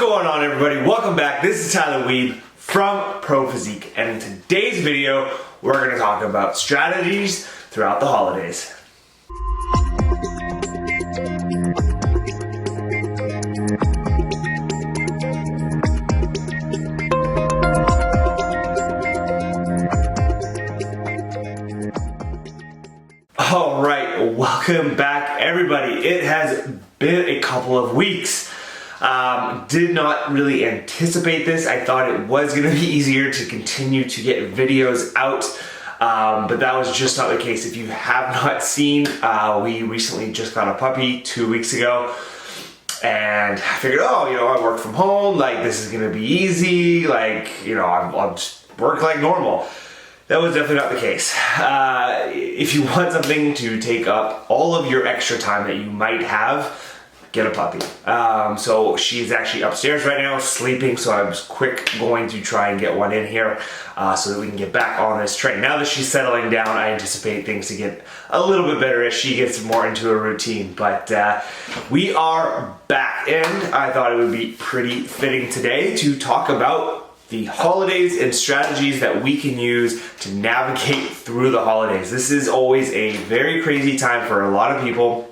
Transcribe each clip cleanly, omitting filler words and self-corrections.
going on, everybody? Welcome back. This is Tyler Weed from Pro Physique, and in today's video we're going to talk about strategies throughout the holidays. Alright, welcome back, everybody. It has been a couple of weeks. Did not really anticipate this. I thought it was going to be easier to continue to get videos out, but that was just not the case. If you have not seen, we recently just got a puppy 2 weeks ago, and I figured, I work from home, like this is going to be easy, like, I'll just work like normal. That was definitely not the case. If you want something to take up all of your extra time that you might have, get a puppy. So she's actually upstairs right now sleeping, so I was going to try and get one in here so that we can get back on this train. Now that she's settling down, I anticipate things to get a little bit better as she gets more into a routine. But we are back, and I thought it would be pretty fitting today to talk about the holidays and strategies that we can use to navigate through the holidays. This is always a very crazy time for a lot of people.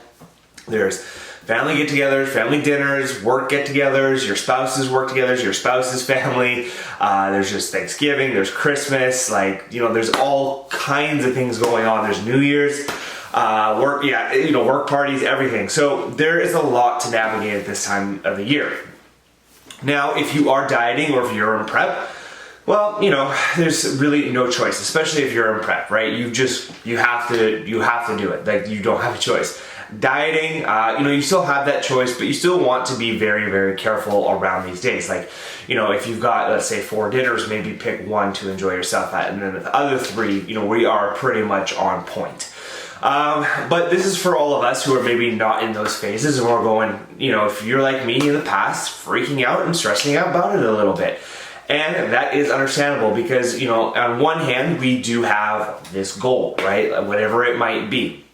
There's family get-togethers, family dinners, work get-togethers, your spouses work-togethers, your spouse's family. There's just Thanksgiving, there's Christmas, there's all kinds of things going on. There's New Year's, work parties, everything. So there is a lot to navigate at this time of the year. Now, if you are dieting or if you're in prep, well, there's really no choice, especially if you're in prep, right? You have to do it. Like, you don't have a choice. Dieting, you still have that choice, but you still want to be very, very careful around these days. Like, if you've got, let's say, 4 dinners, maybe pick one to enjoy yourself at, and then the other 3, we are pretty much on point. But this is for all of us who are maybe not in those phases, and we're going, if you're like me in the past, freaking out and stressing out about it a little bit. And that is understandable because, on one hand, we do have this goal, right? Whatever it might be.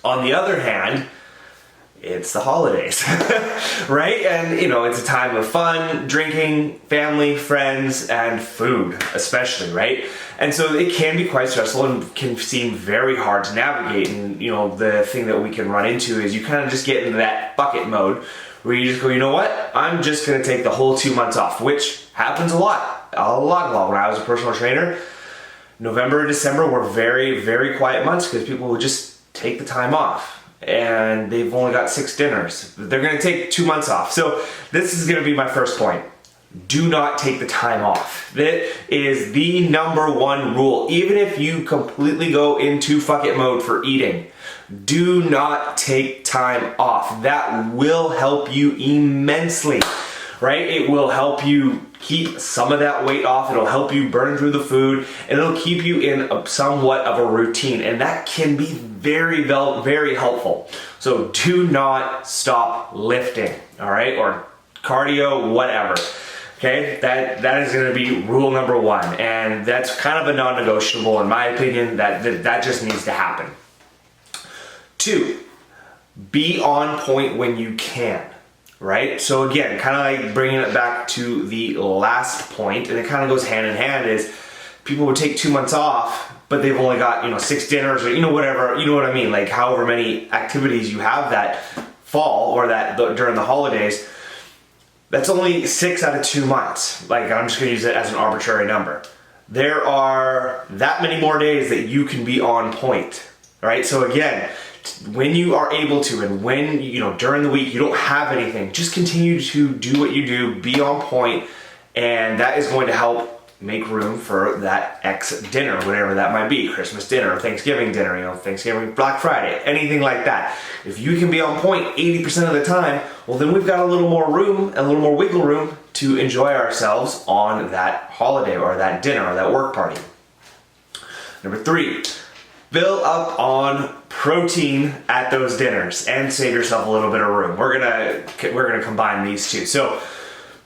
On the other hand, it's the holidays, right? And, it's a time of fun, drinking, family, friends, and food, especially, right? And so it can be quite stressful and can seem very hard to navigate. And, the thing that we can run into is you kind of just get into that bucket mode where you just go, you know what? I'm just going to take the whole 2 months off, which happens a lot. When I was a personal trainer, November and December were very, very quiet months because people would just take the time off. And they've only got 6 dinners. They're going to take 2 months off. So this is going to be my first point. Do not take the time off. That is the #1 rule. Even if you completely go into fuck it mode for eating, do not take time off. That will help you immensely, right? It will help you keep some of that weight off. It'll help you burn through the food, and it'll keep you in somewhat of a routine, and that can be very, very helpful. So do not stop lifting, all right? Or cardio, whatever. Okay, that is going to be rule #1, and that's kind of a non-negotiable in my opinion. That just needs to happen. 2, be on point when you can. Right? So again, kind of like bringing it back to the last point, and it kind of goes hand in hand, is people would take 2 months off, but they've only got, 6 dinners or, whatever, you know what I mean? Like however many activities you have that fall or during the holidays, that's only 6 out of 2 months. Like, I'm just going to use it as an arbitrary number. There are that many more days that you can be on point, right? So again, when you are able to, and when, during the week you don't have anything, just continue to do what you do, be on point, and that is going to help make room for that X dinner, whatever that might be, Christmas dinner, or Thanksgiving dinner, Thanksgiving, Black Friday, anything like that. If you can be on point 80% of the time, well then we've got a little more room, a little more wiggle room to enjoy ourselves on that holiday, or that dinner, or that work party. #3, fill up on protein at those dinners and save yourself a little bit of room. We're gonna combine these two. So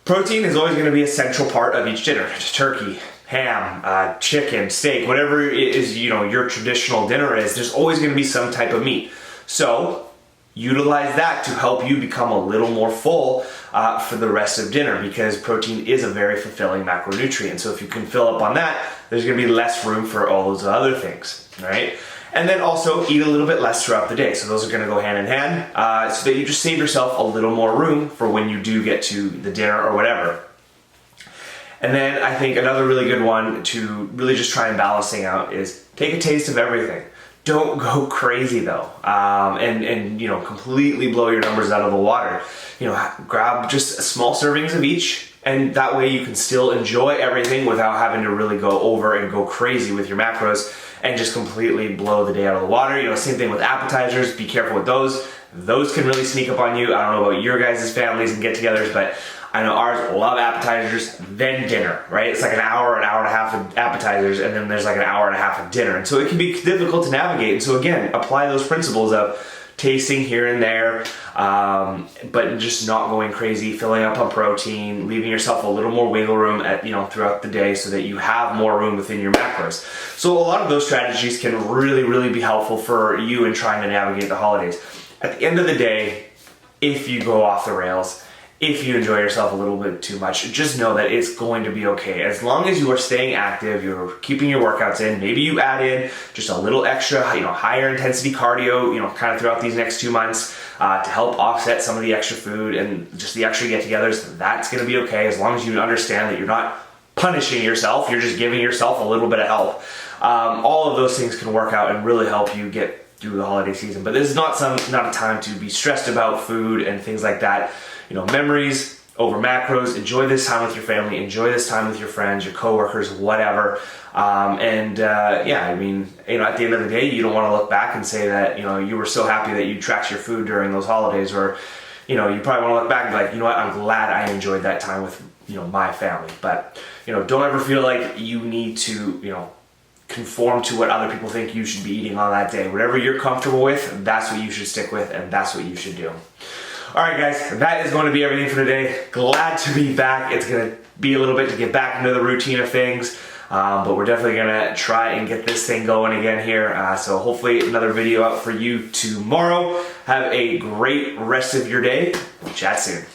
protein is always going to be a central part of each dinner. Turkey, ham, chicken, steak, whatever it is, your traditional dinner is, there's always going to be some type of meat. So utilize that to help you become a little more full for the rest of dinner, because protein is a very fulfilling macronutrient. So if you can fill up on that, there's going to be less room for all those other things, right? And then also eat a little bit less throughout the day. So those are going to go hand in hand, so that you just save yourself a little more room for when you do get to the dinner or whatever. And then I think another really good one to really just try and balance things out is take a taste of everything. Don't go crazy though, and you know, completely blow your numbers out of the water. You know, grab just small servings of each, and that way you can still enjoy everything without having to really go over and go crazy with your macros and just completely blow the day out of the water. You know, same thing with appetizers. Be careful with those. Those can really sneak up on you. I don't know about your guys' families and get-togethers, but I know ours love appetizers, then dinner, right? It's like an hour and a half of appetizers, and then there's like an hour and a half of dinner. And so it can be difficult to navigate. And so again, apply those principles of tasting here and there, but just not going crazy, filling up on protein, leaving yourself a little more wiggle room throughout the day so that you have more room within your macros. So a lot of those strategies can really, really be helpful for you in trying to navigate the holidays. At the end of the day, if you go off the rails, if you enjoy yourself a little bit too much, just know that it's going to be okay. As long as you are staying active, you're keeping your workouts in, maybe you add in just a little extra, higher intensity cardio, kind of throughout these next 2 months to help offset some of the extra food and just the extra get-togethers. That's going to be okay as long as you understand that you're not punishing yourself, you're just giving yourself a little bit of help. All of those things can work out and really help you get through the holiday season. But this is not a time to be stressed about food and things like that. Memories over macros. Enjoy this time with your family. Enjoy this time with your friends, your coworkers, whatever. At the end of the day, you don't want to look back and say that you were so happy that you tracked your food during those holidays, or you probably want to look back and be like, what, I'm glad I enjoyed that time with my family. But don't ever feel like you need to conform to what other people think you should be eating on that day. Whatever you're comfortable with, that's what you should stick with, and that's what you should do. Alright guys, that is going to be everything for today. Glad to be back. It's going to be a little bit to get back into the routine of things, but we're definitely going to try and get this thing going again here. So hopefully another video out for you tomorrow. Have a great rest of your day. Chat soon.